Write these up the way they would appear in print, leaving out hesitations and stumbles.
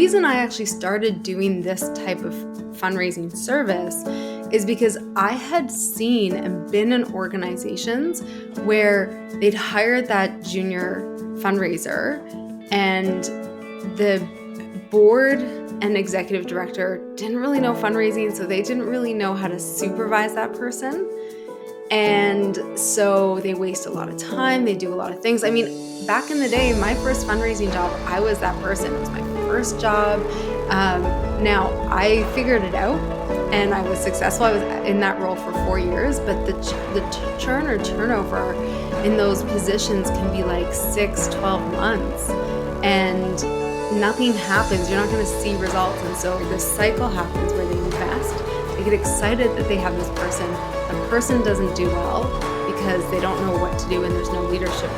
reason I actually started doing this type of fundraising service is because I had seen and been in organizations where they'd hired that junior fundraiser and the board and executive director didn't really know fundraising, so they didn't really know how to supervise that person. And so they waste a lot of time, they do a lot of things. I mean, back in the day, my first fundraising job, I was that person. It was my first job. Now, I figured it out and I was successful. I was in that role for 4 years, but the churn or turnover in those positions can be like 6, 12 months. And nothing happens. You're not going to see results. And so this cycle happens where they invest. They get excited that they have this person. The person doesn't do well because they don't know what to do and there's no leadership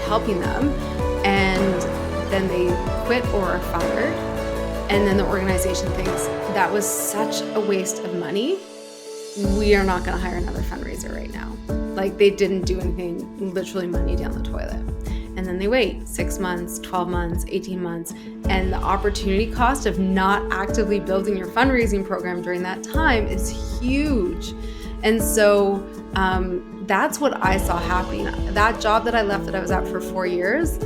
helping them. And then they quit or are fired. And then the organization thinks that was such a waste of money. We are not going to hire another fundraiser right now. Like they didn't do anything, literally money down the toilet. And then they wait 6 months, 12 months, 18 months. And the opportunity cost of not actively building your fundraising program during that time is huge. And so that's what I saw happening. That job that I left that I was at for 4 years,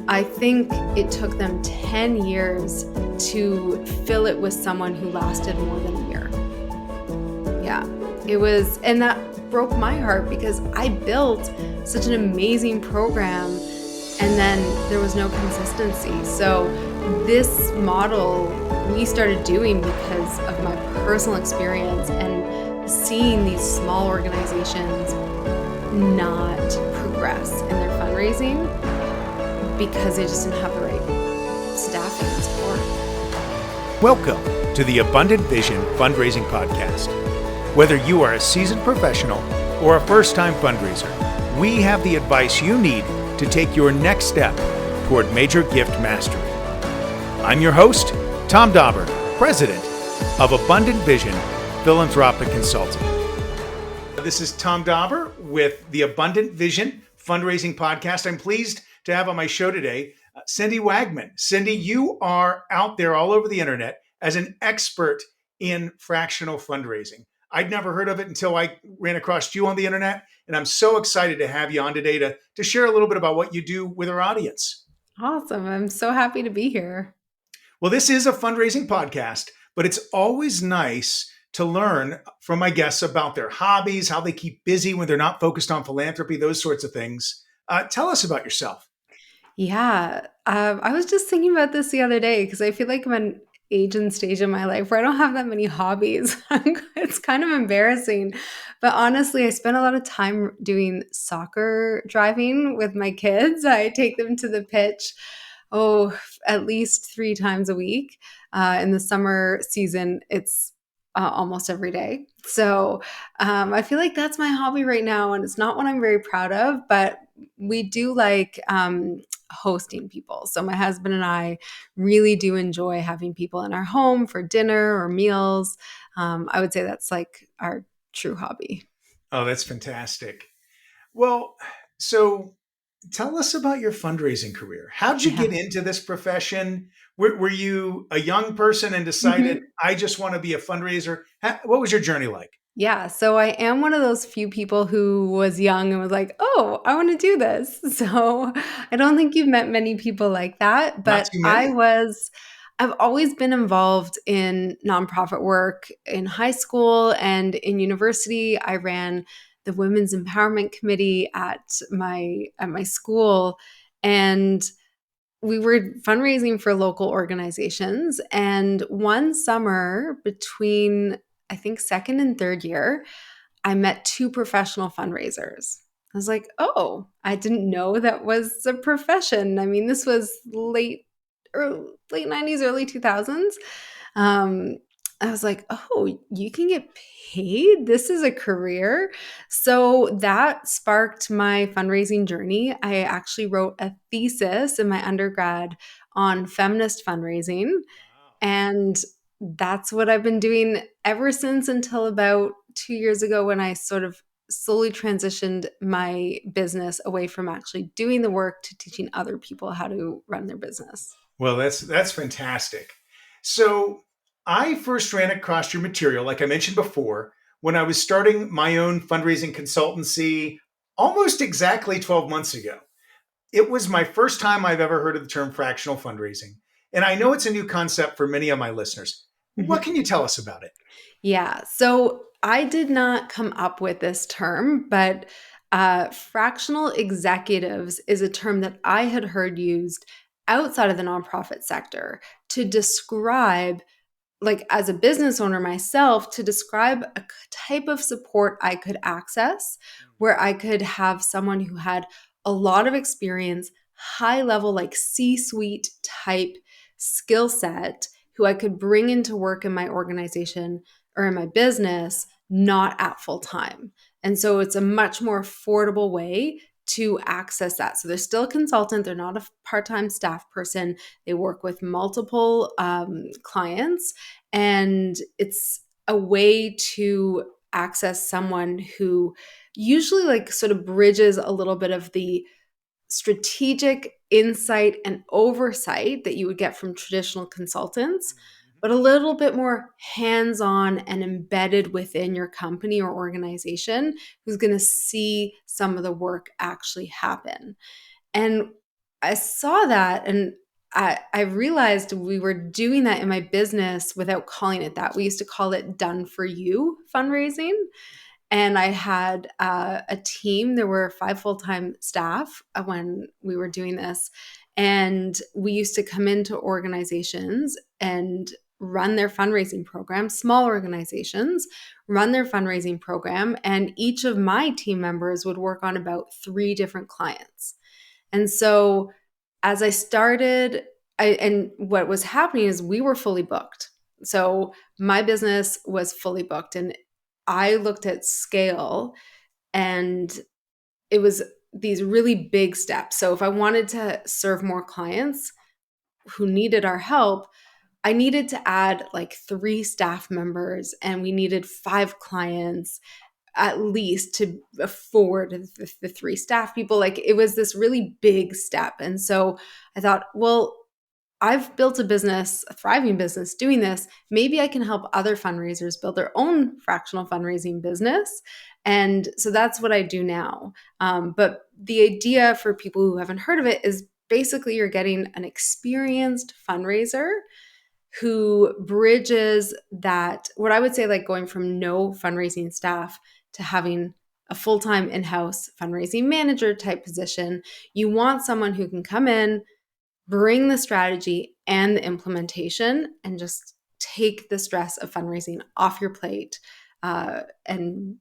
I think it took them 10 years to fill it with someone who lasted more than a year. Yeah, it was, and that broke my heart because I built such an amazing program and then there was no consistency. So this model we started doing because of my personal experience and seeing these small organizations not progress in their fundraising because they just didn't have the right staffing and support. Welcome to the Abundant Vision Fundraising Podcast. Whether you are a seasoned professional or a first-time fundraiser, we have the advice you need to take your next step toward major gift mastery. I'm your host, Tom Dauber, President of Abundant Vision Philanthropic Consulting. This is Tom Dauber with the Abundant Vision Fundraising Podcast. I'm pleased to have on my show today, Cindy Wagman. Cindy, you are out there all over the internet as an expert in fractional fundraising. I'd never heard of it until I ran across you on the internet, and I'm so excited to have you on today to share a little bit about what you do with our audience. Awesome. I'm so happy to be here. Well, this is a fundraising podcast, but it's always nice to learn from my guests about their hobbies, how they keep busy when they're not focused on philanthropy, those sorts of things. Tell us about yourself. Yeah, I was just thinking about this the other day because I feel like I'm an age and stage in my life where I don't have that many hobbies. It's kind of embarrassing. But honestly, I spend a lot of time doing soccer driving with my kids. I take them to the pitch, at least 3 times a week. In the summer season, it's almost every day. So I feel like that's my hobby right now. And it's not what I'm very proud of, but we do like hosting people. So my husband and I really do enjoy having people in our home for dinner or meals. I would say that's like our true hobby. Oh, that's fantastic. Well, so tell us about your fundraising career. How'd you get into this profession? Were you a young person and decided, I just want to be a fundraiser? What was your journey like? Yeah, so I am one of those few people who was young and was like, oh, I want to do this. So I don't think you've met many people like that, Not but too many. I've always been involved in nonprofit work in high school and in university. I ran the Women's Empowerment Committee at my school, and we were fundraising for local organizations. And one summer between, I think, second and third year, I met 2 professional fundraisers. I was like, oh, I didn't know that was a profession. I mean, this was late 90s, early 2000s. I was like, oh, you can get paid? This is a career. So that sparked my fundraising journey. I actually wrote a thesis in my undergrad on feminist fundraising. And that's what I've been doing ever since until about 2 years ago when I sort of slowly transitioned my business away from actually doing the work to teaching other people how to run their business. Well, that's fantastic. So I first ran across your material, like I mentioned before, when I was starting my own fundraising consultancy almost exactly 12 months ago. It was my first time I've ever heard of the term fractional fundraising. And I know it's a new concept for many of my listeners. What can you tell us about it? Yeah. So I did not come up with this term, but fractional executives is a term that I had heard used outside of the nonprofit sector to describe, like as a business owner myself, to describe a type of support I could access where I could have someone who had a lot of experience, high level, like C suite type skill set, who I could bring into work in my organization or in my business, not at full time. And so it's a much more affordable way to access that. So they're still a consultant, they're not a part time staff person. They work with multiple clients, and it's a way to access someone who usually like sort of bridges a little bit of the strategic insight and oversight that you would get from traditional consultants, but a little bit more hands on and embedded within your company or organization, who's going to see some of the work actually happen. And I saw that, and I realized we were doing that in my business without calling it that. We used to call it done for you fundraising. And I had a team. There were 5 full-time staff when we were doing this. And we used to come into organizations and run their fundraising program, small organizations, run their fundraising program. And each of my team members would work on about 3 different clients. And so as I started, and what was happening is we were fully booked. So my business was fully booked. And I looked at scale, and it was these really big steps. So if I wanted to serve more clients who needed our help, I needed to add like 3 staff members, and we needed 5 clients at least to afford the 3 staff people. Like it was this really big step. And so I thought, well, I've built a business, a thriving business doing this. Maybe I can help other fundraisers build their own fractional fundraising business. And so that's what I do now. But the idea for people who haven't heard of it is basically you're getting an experienced fundraiser who bridges that, what I would say, like going from no fundraising staff to having a full-time in-house fundraising manager type position. You want someone who can come in, bring the strategy and the implementation, and just take the stress of fundraising off your plate, and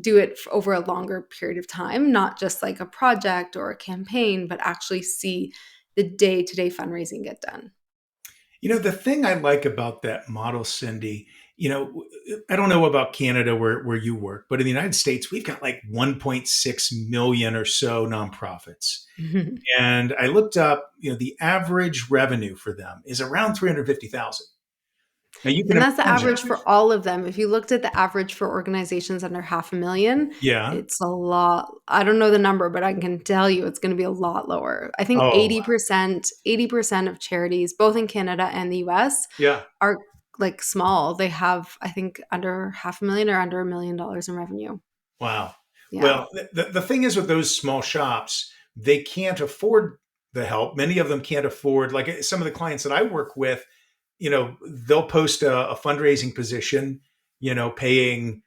do it over a longer period of time, not just like a project or a campaign, but actually see the day-to-day fundraising get done. The thing I like about that model, Cindy, I don't know about Canada where you work, but in the United States, we've got like 1.6 million or so nonprofits. And I looked up, the average revenue for them is around 350,000. Now you can And that's the imagine. average for all of them. If you looked at the average for organizations under 500,000, Yeah. it's a lot. I don't know the number, but I can tell you it's going to be a lot lower. I think Oh, 80% of charities, both in Canada and the US, yeah. are like small. They have, I think, under 500,000 or under $1 million in revenue. Wow. Yeah. Well, the thing is with those small shops, they can't afford the help. Many of them can't afford, like some of the clients that I work with, they'll post a fundraising position, paying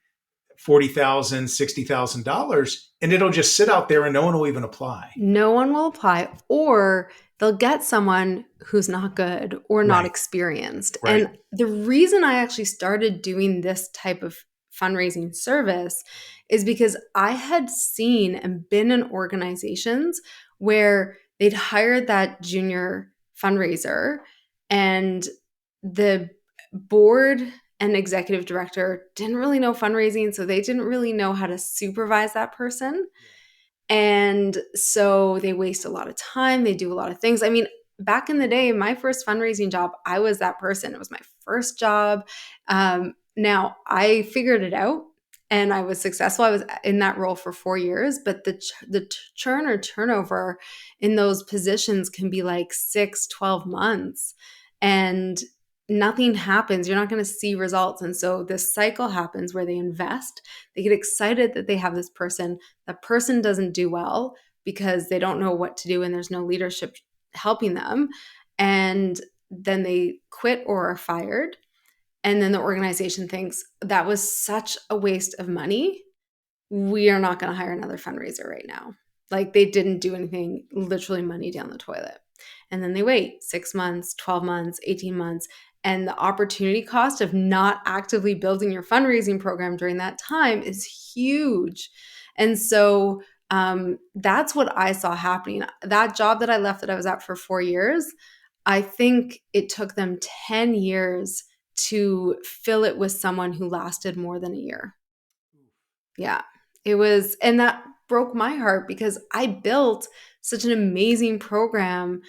$40,000, $60,000, and it'll just sit out there and no one will even apply. No one will apply, or they'll get someone who's not good or not Right. experienced. Right. And the reason I actually started doing this type of fundraising service is because I had seen and been in organizations where they'd hired that junior fundraiser, and the board and executive director didn't really know fundraising, so they didn't really know how to supervise that person. And so they waste a lot of time. They do a lot of things. I mean, back in the day, my first fundraising job, I was that person. It was my first job. Now I figured it out and I was successful. I was in that role for 4 years, but the churn or turnover in those positions can be like 6, 12 months. and nothing happens. You're not going to see results. And so this cycle happens where they invest, they get excited that they have this person. The person doesn't do well because they don't know what to do and there's no leadership helping them. And then they quit or are fired. And then the organization thinks that was such a waste of money. We are not going to hire another fundraiser right now. Like they didn't do anything, literally money down the toilet. And then they wait 6 months, 12 months, 18 months. And the opportunity cost of not actively building your fundraising program during that time is huge. And so that's what I saw happening. That job that I left that I was at for 4 years, I think it took them 10 years to fill it with someone who lasted more than a year. Yeah, it was, and that broke my heart because I built such an amazing program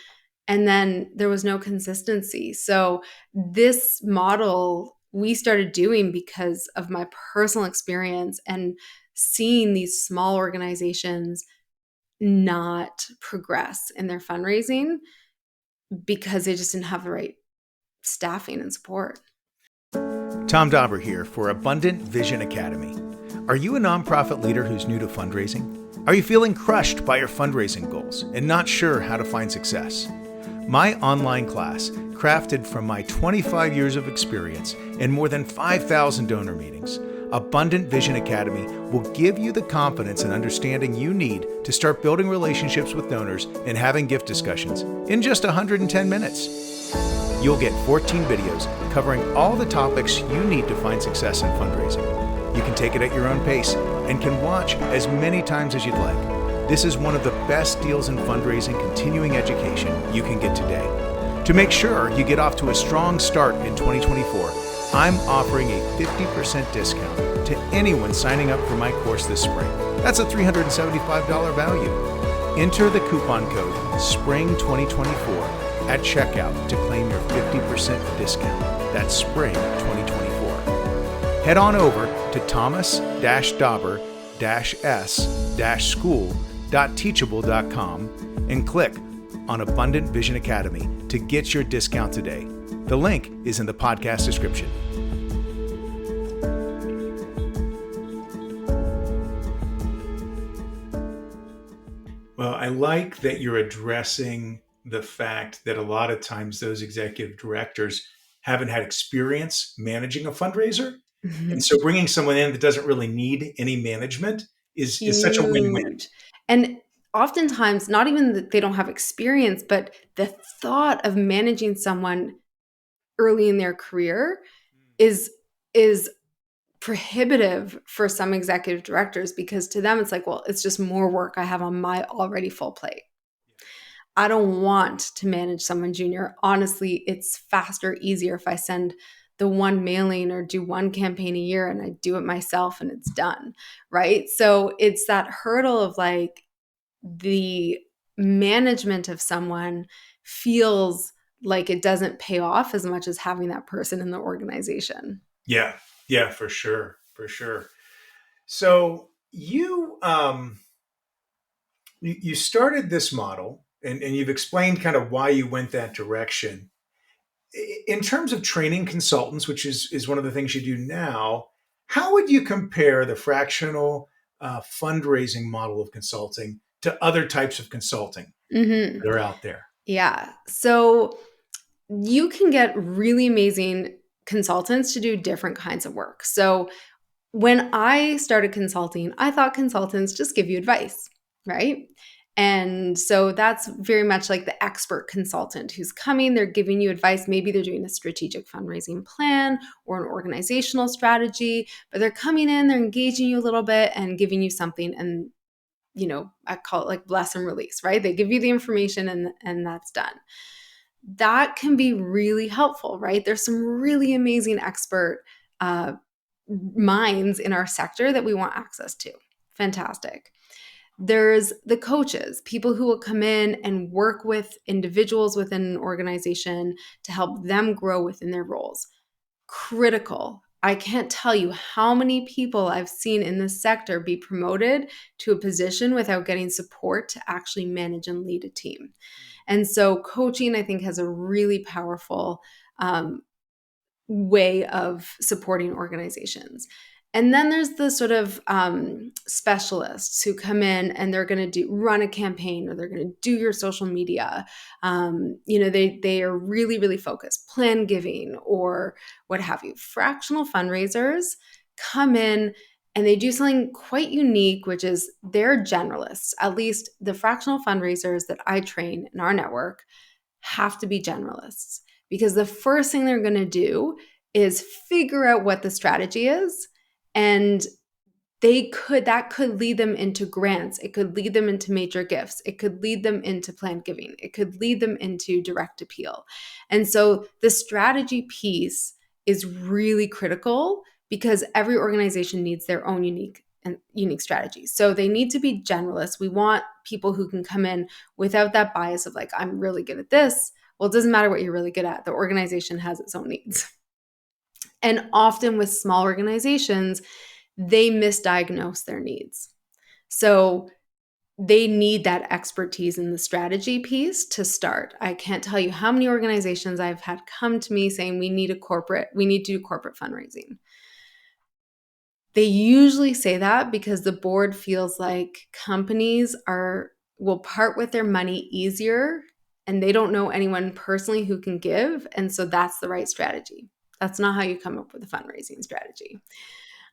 and then there was no consistency. So this model we started doing because of my personal experience and seeing these small organizations not progress in their fundraising because they just didn't have the right staffing and support. Tom Dauber here for Abundant Vision Academy. Are you a nonprofit leader who's new to fundraising? Are you feeling crushed by your fundraising goals and not sure how to find success? My online class, crafted from my 25 years of experience and more than 5,000 donor meetings, Abundant Vision Academy will give you the confidence and understanding you need to start building relationships with donors and having gift discussions in just 110 minutes. You'll get 14 videos covering all the topics you need to find success in fundraising. You can take it at your own pace and can watch as many times as you'd like. This is one of the best deals in fundraising continuing education you can get today. To make sure you get off to a strong start in 2024, I'm offering a 50% discount to anyone signing up for my course this spring. That's a $375 value. Enter the coupon code SPRING2024 at checkout to claim your 50% discount. That's SPRING 2024. Head on over to thomas-dauber-s-school.teachable.com and click on Abundant Vision Academy to get your discount today. The link is in the podcast description. Well, I like that you're addressing the fact that a lot of times those executive directors haven't had experience managing a fundraiser. Mm-hmm. And so bringing someone in that doesn't really need any management is such a win-win. And oftentimes, not even that they don't have experience, but the thought of managing someone early in their career is prohibitive for some executive directors because to them, it's like, well, it's just more work I have on my already full plate. I don't want to manage someone junior. Honestly, it's faster, easier if I send the one mailing or do one campaign a year and I do it myself and it's done, right? So it's that hurdle of like the management of someone feels like it doesn't pay off as much as having that person in the organization. Yeah, for sure. So you started this model and you've explained kind of why you went that direction. In terms of training consultants, which is one of the things you do now, how would you compare the fractional fundraising model of consulting to other types of consulting that are out there? Yeah. So you can get really amazing consultants to do different kinds of work. So when I started consulting, I thought consultants just give you advice, right? And so that's very much like the expert consultant who's coming, they're giving you advice. Maybe they're doing a strategic fundraising plan or an organizational strategy, but they're coming in, they're engaging you a little bit and giving you something. And, you know, I call it like bless and release, right? They give you the information and that's done. That can be really helpful, right? There's some really amazing expert minds in our sector that we want access to. Fantastic. There's the coaches, people who will come in and work with individuals within an organization to help them grow within their roles. Critical. I can't tell you how many people I've seen in this sector be promoted to a position without getting support to actually manage and lead a team. And so coaching, I think, has a really powerful way of supporting organizations. And then there's the sort of specialists who come in and they're going to run a campaign, or they're going to do your social media. They are really, really focused, plan giving or what have you. Fractional fundraisers come in and they do something quite unique, which is they're generalists. At least the fractional fundraisers that I train in our network have to be generalists, because the first thing they're going to do is figure out what the strategy is. And that could lead them into grants. It could lead them into major gifts. It could lead them into planned giving. It could lead them into direct appeal. And so the strategy piece is really critical, because every organization needs their own unique strategy. So they need to be generalists. We want people who can come in without that bias of like, I'm really good at this. Well, it doesn't matter what you're really good at. The organization has its own needs. And often with small organizations, they misdiagnose their needs. So they need that expertise in the strategy piece to start. I can't tell you how many organizations I've had come to me saying we need to do corporate fundraising. They usually say that because the board feels like companies will part with their money easier, and they don't know anyone personally who can give. And so that's the right strategy. That's not how you come up with a fundraising strategy.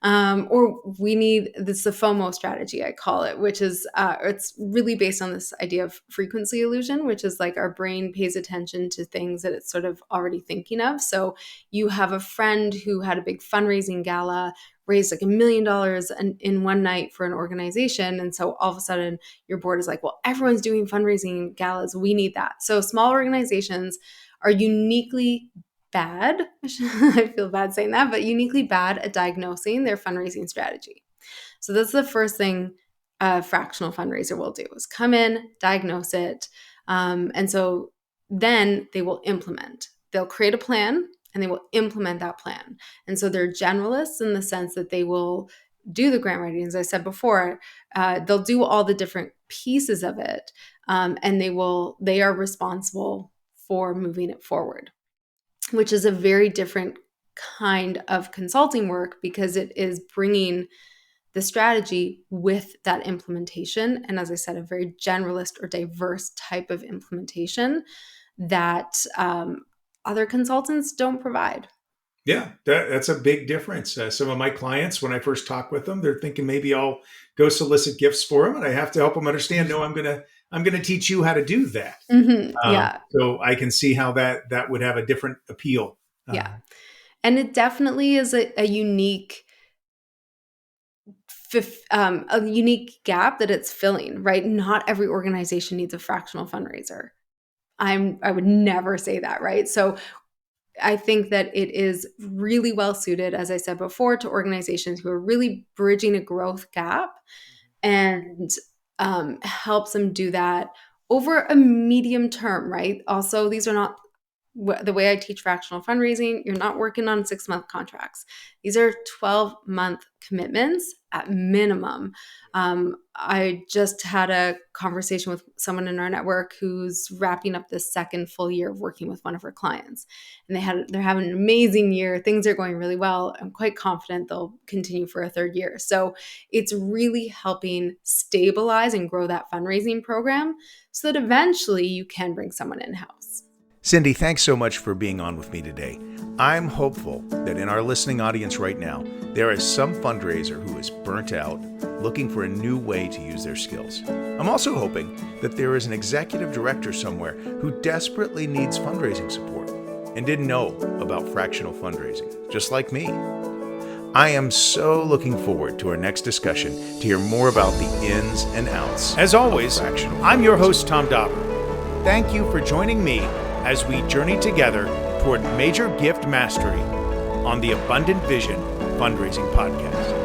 Or we need this, the FOMO strategy, I call it, which is, it's really based on this idea of frequency illusion, which is like our brain pays attention to things that it's sort of already thinking of. So you have a friend who had a big fundraising gala, raised like $1 million in one night for an organization. And so all of a sudden your board is like, well, everyone's doing fundraising galas. We need that. So small organizations are uniquely bad. I feel bad saying that, but uniquely bad at diagnosing their fundraising strategy. So that's the first thing a fractional fundraiser will do, is come in, diagnose it. And so then they will implement. They'll create a plan and they will implement that plan. And so they're generalists in the sense that they will do the grant writing. As I said before, they'll do all the different pieces of it. And they are responsible for moving it forward, which is a very different kind of consulting work, because it is bringing the strategy with that implementation. And as I said, a very generalist or diverse type of implementation that other consultants don't provide. Yeah, that's a big difference. Some of my clients, when I first talk with them, they're thinking maybe I'll go solicit gifts for them, and I have to help them understand, no, I'm going to teach you how to do that. Mm-hmm. Yeah. So I can see how that would have a different appeal. Yeah. And it definitely is a unique gap that it's filling, right? Not every organization needs a fractional fundraiser. I would never say that, right? So I think that it is really well suited, as I said before, to organizations who are really bridging a growth gap, and helps them do that over a medium term, right? Also, these are not, the way I teach fractional fundraising, you're not working on 6-month contracts. These are 12-month commitments at minimum. I just had a conversation with someone in our network who's wrapping up the second full year of working with one of her clients. And they're having an amazing year. Things are going really well. I'm quite confident they'll continue for a third year. So it's really helping stabilize and grow that fundraising program so that eventually you can bring someone in-house. Cindy, thanks so much for being on with me today. I'm hopeful that in our listening audience right now, there is some fundraiser who is burnt out, looking for a new way to use their skills. I'm also hoping that there is an executive director somewhere who desperately needs fundraising support and didn't know about fractional fundraising, just like me. I am so looking forward to our next discussion to hear more about the ins and outs. As always, I'm your host, Tom Dauber. Thank you for joining me as we journey together toward major gift mastery on the Abundant Vision Fundraising Podcast.